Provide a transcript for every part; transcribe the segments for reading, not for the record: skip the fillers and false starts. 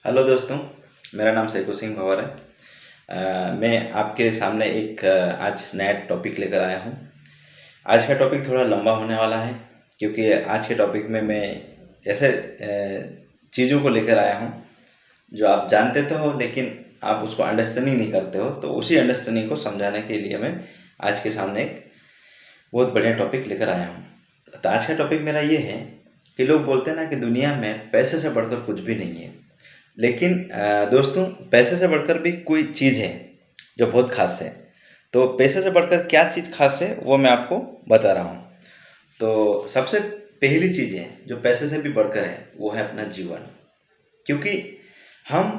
Hello दोस्तों, मेरा नाम सैफु सिंह भंवर है। मैं आपके सामने एक आज नया टॉपिक लेकर आया हूँ। आज का टॉपिक थोड़ा लंबा होने वाला है क्योंकि आज के टॉपिक में मैं ऐसे चीज़ों को लेकर आया हूँ जो आप जानते तो हो लेकिन आप उसको अंडरस्टैंडिंग नहीं करते हो। तो उसी अंडरस्टैंडिंग को समझाने के लिए मैं आज के सामने एक बहुत बढ़िया टॉपिक लेकर आया हूँ। तो आज का टॉपिक मेरा ये है कि लोग बोलते हैं ना कि दुनिया में पैसे से बढ़कर कुछ भी नहीं है। लेकिन दोस्तों, पैसे से बढ़कर भी कोई चीज़ है जो बहुत ख़ास है। तो पैसे से बढ़कर क्या चीज़ ख़ास है वो मैं आपको बता रहा हूँ। तो सबसे पहली चीज़ है जो पैसे से भी बढ़कर है वो है अपना जीवन। क्योंकि हम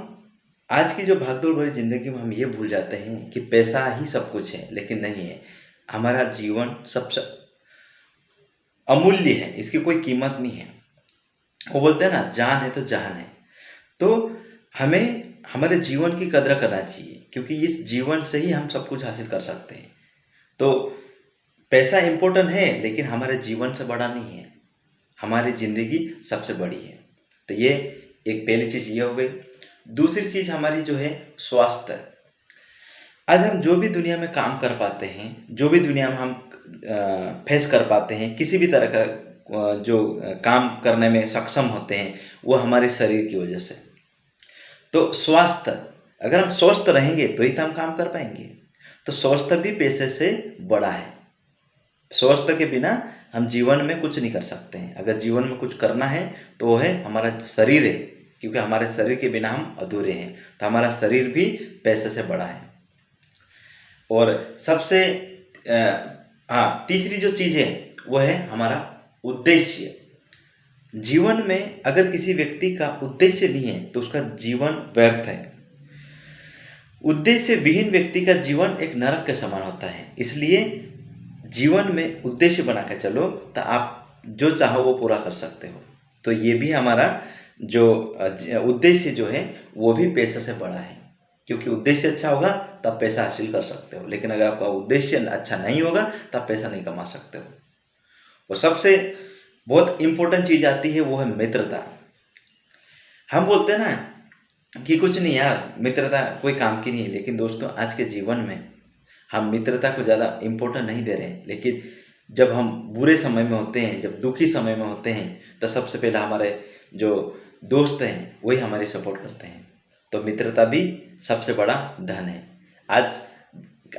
आज की जो भागदौड़ भरी ज़िंदगी में हम ये भूल जाते हैं कि पैसा ही सब कुछ है, लेकिन नहीं है। हमारा जीवन सबसे अमूल्य है, इसकी कोई कीमत नहीं है। वो बोलते हैं ना, जान है तो जहान है। तो हमें हमारे जीवन की कदर करना चाहिए क्योंकि इस जीवन से ही हम सब कुछ हासिल कर सकते हैं। तो पैसा इम्पोर्टेंट है लेकिन हमारे जीवन से बड़ा नहीं है, हमारी ज़िंदगी सबसे बड़ी है। तो ये एक पहली चीज़ ये हो गई। दूसरी चीज़ हमारी जो है स्वास्थ्य। आज हम जो भी दुनिया में काम कर पाते हैं, जो भी दुनिया में हम फेस कर पाते हैं, किसी भी तरह का जो काम करने में सक्षम होते हैं वो हमारे शरीर की वजह से। तो स्वास्थ्य, अगर हम स्वस्थ रहेंगे तो ही तो हम काम कर पाएंगे। तो स्वास्थ्य भी पैसे से बड़ा है। स्वास्थ्य के बिना हम जीवन में कुछ नहीं कर सकते हैं। अगर जीवन में कुछ करना है तो वो है हमारा शरीर है, क्योंकि हमारे शरीर के बिना हम अधूरे हैं। तो हमारा शरीर भी पैसे से बड़ा है। और सबसे तीसरी जो चीज़ है वो है हमारा उद्देश्य। जीवन में अगर किसी व्यक्ति का उद्देश्य नहीं है तो उसका जीवन व्यर्थ है। उद्देश्य विहीन व्यक्ति का जीवन एक नरक के समान होता है। इसलिए जीवन में उद्देश्य बना के चलो तो आप जो चाहो वो पूरा कर सकते हो। तो ये भी हमारा जो उद्देश्य जो है वो भी पैसे से बड़ा है, क्योंकि उद्देश्य अच्छा होगा तब पैसा हासिल कर सकते हो। लेकिन अगर आपका उद्देश्य अच्छा नहीं होगा तब पैसा नहीं कमा सकते हो। और सबसे बहुत इम्पोर्टेंट चीज़ आती है वो है मित्रता। हम बोलते हैं ना कि कुछ नहीं यार, मित्रता कोई काम की नहीं है, लेकिन दोस्तों आज के जीवन में हम मित्रता को ज़्यादा इम्पोर्टेंट नहीं दे रहे हैं। लेकिन जब हम बुरे समय में होते हैं, जब दुखी समय में होते हैं, तो सबसे पहले हमारे जो दोस्त हैं वही हमारी सपोर्ट करते हैं। तो मित्रता भी सबसे बड़ा धन है। आज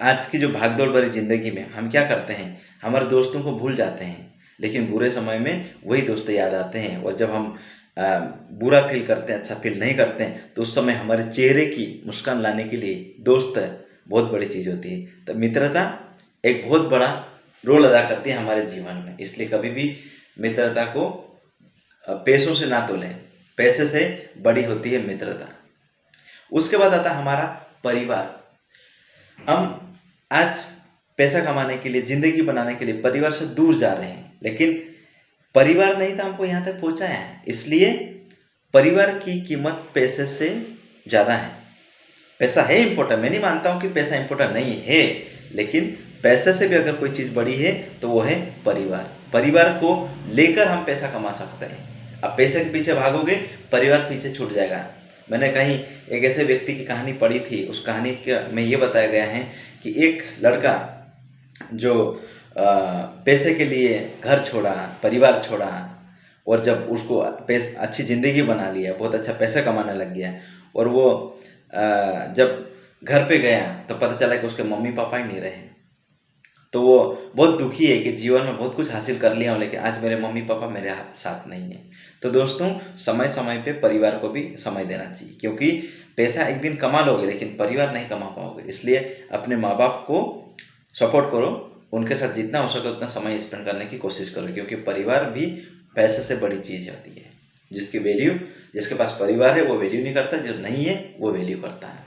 आज की जो भागदौड़ भरी ज़िंदगी में हम क्या करते हैं, हमारे दोस्तों को भूल जाते हैं, लेकिन बुरे समय में वही दोस्त याद आते हैं। और जब हम बुरा फील करते हैं, अच्छा फील नहीं करते हैं, तो उस समय हमारे चेहरे की मुस्कान लाने के लिए दोस्त बहुत बड़ी चीज़ होती है। तो मित्रता एक बहुत बड़ा रोल अदा करती है हमारे जीवन में। इसलिए कभी भी मित्रता को पैसों से ना तोलें, पैसे से बड़ी होती है मित्रता। उसके बाद आता है हमारा परिवार। हम आज पैसा कमाने के लिए, ज़िंदगी बनाने के लिए परिवार से दूर जा रहे हैं, लेकिन परिवार नहीं तो हमको यहाँ तक पहुँचाया है। इसलिए परिवार की कीमत पैसे से ज़्यादा है। पैसा है इम्पोर्टेंट, मैं नहीं मानता हूँ कि पैसा इम्पोर्टेंट नहीं है, लेकिन पैसे से भी अगर कोई चीज़ बड़ी है तो वो है परिवार। परिवार को लेकर हम पैसा कमा सकते हैं। अब पैसे के पीछे भागोगे, परिवार पीछे छूट जाएगा। मैंने कहीं एक ऐसे व्यक्ति की कहानी पढ़ी थी, उस कहानी में ये बताया गया है कि एक लड़का जो पैसे के लिए घर छोड़ा, परिवार छोड़ा, और जब उसको अच्छी ज़िंदगी बना लिया, बहुत अच्छा पैसा कमाने लग गया, और वो जब घर पे गया तो पता चला कि उसके मम्मी पापा ही नहीं रहे। तो वो बहुत दुखी है कि जीवन में बहुत कुछ हासिल कर लिया हूँ, लेकिन आज मेरे मम्मी पापा मेरे साथ नहीं है। तो दोस्तों, समय समय पे परिवार को भी समय देना चाहिए, क्योंकि पैसा एक दिन कमा लोगे लेकिन परिवार नहीं कमा पाओगे। इसलिए अपने माँ बाप को सपोर्ट करो, उनके साथ जितना हो सके उतना समय स्पेंड करने की कोशिश करो, क्योंकि परिवार भी पैसे से बड़ी चीज़ होती है। जिसके पास परिवार है वो वैल्यू नहीं करता, जो नहीं है वो वैल्यू करता है।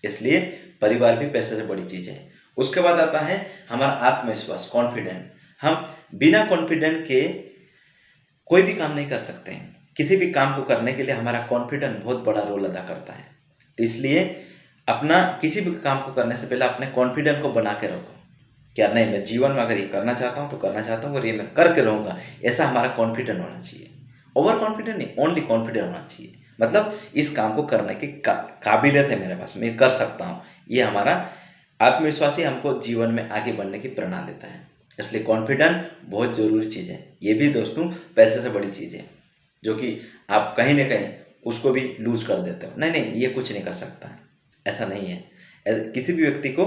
इसलिए परिवार भी पैसे से बड़ी चीज़ है। उसके बाद आता है हमारा आत्मविश्वास, कॉन्फिडेंट। हम बिना कॉन्फिडेंट के कोई भी काम नहीं कर सकते हैं। किसी भी काम को करने के लिए हमारा कॉन्फिडेंस बहुत बड़ा रोल अदा करता है। तो इसलिए अपना किसी भी काम को करने से पहले अपने कॉन्फिडेंस को बना के रखो। क्या नहीं, मैं जीवन में अगर ये करना चाहता हूँ तो करना चाहता हूँ और ये मैं करके रहूँगा, ऐसा हमारा कॉन्फिडेंट होना चाहिए। ओवर कॉन्फिडेंट नहीं, ओनली कॉन्फिडेंट होना चाहिए। मतलब इस काम को करने की काबिलियत है मेरे पास, मैं कर सकता हूँ। ये हमारा आत्मविश्वास ही हमको जीवन में आगे बढ़ने की प्रेरणा देता है। इसलिए कॉन्फिडेंट बहुत ज़रूरी चीज़ है। ये भी दोस्तों पैसे से बड़ी चीज़ है, जो कि आप कहीं ना कहीं उसको भी लूज कर देते हो। नहीं नहीं, ये कुछ नहीं कर सकता है, ऐसा नहीं है। किसी भी व्यक्ति को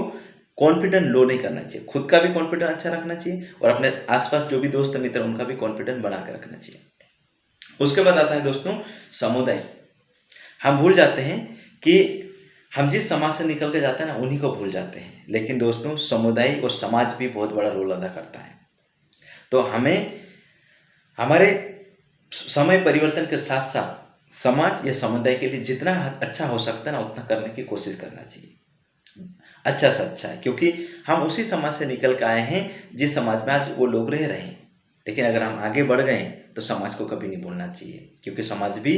कॉन्फिडेंट लो नहीं करना चाहिए, खुद का भी कॉन्फिडेंस अच्छा रखना चाहिए और अपने आसपास जो भी दोस्त मित्र उनका भी कॉन्फिडेंस बना के रखना चाहिए। उसके बाद आता है दोस्तों समुदाय। हम भूल जाते हैं कि हम जिस समाज से निकल के जाते हैं ना, उन्हीं को भूल जाते हैं। लेकिन दोस्तों समुदाय और समाज भी बहुत बड़ा रोल अदा करता है। तो हमें हमारे समय परिवर्तन के साथ साथ समाज या समुदाय के लिए जितना अच्छा हो सकता है ना, उतना करने की कोशिश करना चाहिए। अच्छा से अच्छा है, क्योंकि हम उसी समाज से निकल के आए हैं जिस समाज में आज वो लोग रह रहे हैं। लेकिन अगर हम आगे बढ़ गए तो समाज को कभी नहीं भूलना चाहिए, क्योंकि समाज भी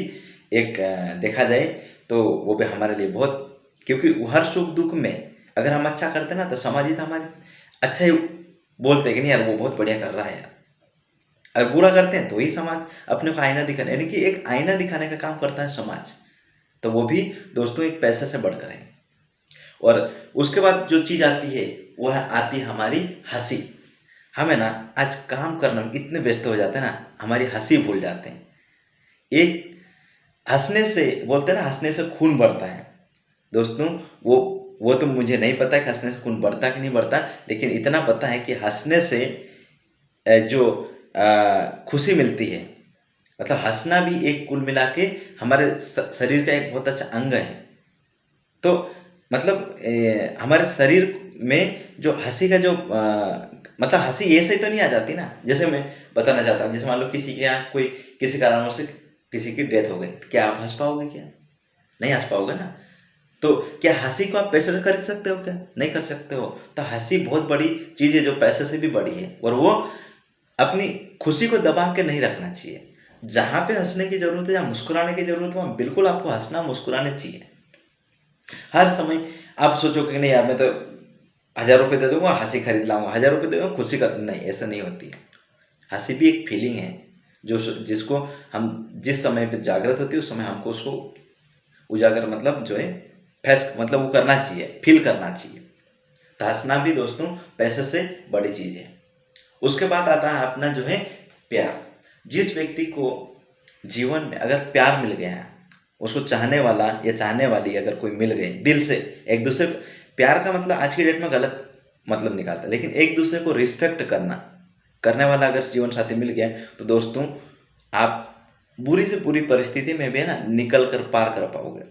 एक देखा जाए तो वो भी हमारे लिए बहुत, क्योंकि हर सुख दुख में अगर हम अच्छा करते ना तो समाज ही तो हमारे अच्छा ही बोलते हैं कि नहीं यार वो बहुत बढ़िया कर रहा है यार। अगर बुरा करते हैं तो ही समाज अपने को आईना दिखाने, यानी कि एक आईना दिखाने का काम करता है समाज। तो वो भी दोस्तों एक पैसे से बढ़कर है। और उसके बाद जो चीज़ आती है वह आती है हमारी हंसी। हमें ना आज काम करने में इतने व्यस्त हो जाते हैं ना, हमारी हंसी भूल जाते हैं। एक हंसने से बोलते हैं ना, हंसने से खून बढ़ता है दोस्तों। वो तो मुझे नहीं पता कि हंसने से खून बढ़ता कि नहीं बढ़ता, लेकिन इतना पता है कि हंसने से जो खुशी मिलती है, मतलब हंसना भी एक कुल मिला के हमारे शरीर का एक बहुत अच्छा अंग है। तो मतलब हमारे शरीर में जो हंसी का जो मतलब हंसी ऐसे ही तो नहीं आ जाती ना। जैसे मैं बताना चाहता हूँ, जैसे मान लो किसी के यहाँ कोई किसी कारणों से किसी की डेथ हो गई, तो क्या आप हंस पाओगे? क्या नहीं हंस पाओगे ना। तो क्या हंसी को आप पैसे से खरीद सकते हो? क्या नहीं कर सकते हो। तो हंसी बहुत बड़ी चीज़ है जो पैसे से भी बड़ी है, और वो अपनी खुशी को दबा के नहीं रखना चाहिए। जहाँ पे हंसने की जरूरत है, जहाँ मुस्कुराने की जरूरत है, वहाँ बिल्कुल आपको हंसना मुस्कुराने चाहिए। हर समय आप सोचो कि नहीं यार मैं तो 1000 रुपये दे दूंगा हंसी खरीद लाऊंगा, 1000 रुपये दे दूंगा खुशी कर, नहीं, ऐसा नहीं होती है। हंसी भी एक फीलिंग है जो जिसको हम जिस समय पे जागृत होती है उस समय हमको उसको उजागर मतलब जो है फैस मतलब वो करना चाहिए, फील करना चाहिए। तो हंसना भी दोस्तों पैसे से बड़ी चीज़ है। उसके बाद आता है अपना जो है प्यार। जिस व्यक्ति को जीवन में अगर प्यार मिल गया है, उसको चाहने वाला या चाहने वाली अगर कोई मिल गई दिल से, एक दूसरे को प्यार का मतलब आज की डेट में गलत मतलब निकालता है, लेकिन एक दूसरे को रिस्पेक्ट करने वाला अगर जीवन साथी मिल गया तो दोस्तों आप बुरी से बुरी परिस्थिति में भी है ना निकल कर पार कर पाओगे।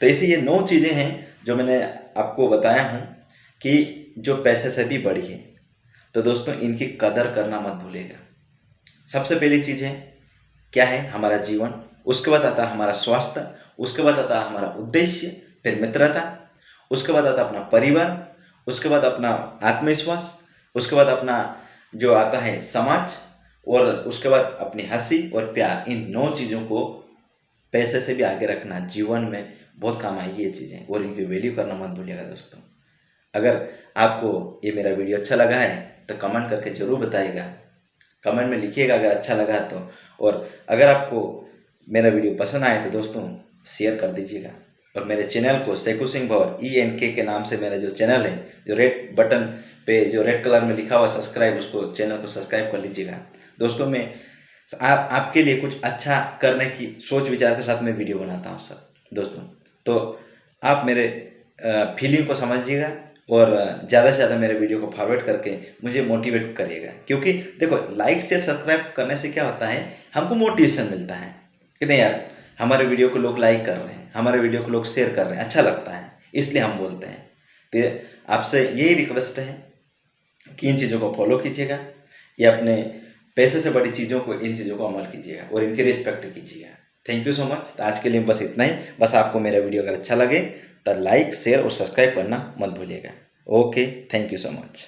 तो ऐसी ये 9 चीज़ें हैं जो मैंने आपको बताया हूँ कि जो पैसे से भी बड़ी है। तो दोस्तों इनकी कदर करना मत भूलिएगा। सबसे पहली चीज़ है क्या है? हमारा जीवन। उसके बाद आता है हमारा स्वास्थ्य। उसके बाद आता है हमारा उद्देश्य, फिर मित्रता। उसके बाद आता है अपना परिवार। उसके बाद अपना आत्मविश्वास। उसके बाद अपना जो आता है समाज, और उसके बाद अपनी हंसी और प्यार। इन 9 चीज़ों को पैसे से भी आगे रखना जीवन में बहुत काम आएगी ये चीज़ें, और इनकी वैल्यू करना मत भूलिएगा दोस्तों। अगर आपको ये मेरा वीडियो अच्छा लगा है तो कमेंट करके ज़रूर बताइएगा, कमेंट में लिखिएगा अगर अच्छा लगा तो। और अगर आपको मेरा वीडियो पसंद आए तो दोस्तों शेयर कर दीजिएगा। और मेरे चैनल को सेकू सिंह भवर ENK के नाम से मेरा जो चैनल है, जो रेड बटन पे जो रेड कलर में लिखा हुआ सब्सक्राइब, उसको चैनल को सब्सक्राइब कर लीजिएगा दोस्तों। मैं आपके लिए कुछ अच्छा करने की सोच विचार के साथ में वीडियो बनाता हूँ सब दोस्तों। तो आप मेरे फीलिंग को समझिएगा और ज़्यादा से ज़्यादा मेरे वीडियो को फॉरवर्ड करके मुझे मोटिवेट करिएगा। क्योंकि देखो लाइक से सब्सक्राइब करने से क्या होता है, हमको मोटिवेशन मिलता है कि नहीं यार हमारे वीडियो को लोग लाइक कर रहे हैं, हमारे वीडियो को लोग शेयर कर रहे हैं, अच्छा लगता है, इसलिए हम बोलते हैं। तो आपसे यही रिक्वेस्ट है कि इन चीज़ों को फॉलो कीजिएगा, या अपने पैसे से बड़ी चीज़ों को, इन चीज़ों को अमल कीजिएगा और इनकी रिस्पेक्ट कीजिएगा। Thank you so much. तो आज के लिए बस इतना ही। बस आपको मेरा वीडियो अगर अच्छा लगे तो लाइक शेयर और सब्सक्राइब करना मत भूलिएगा। Okay, thank you so much.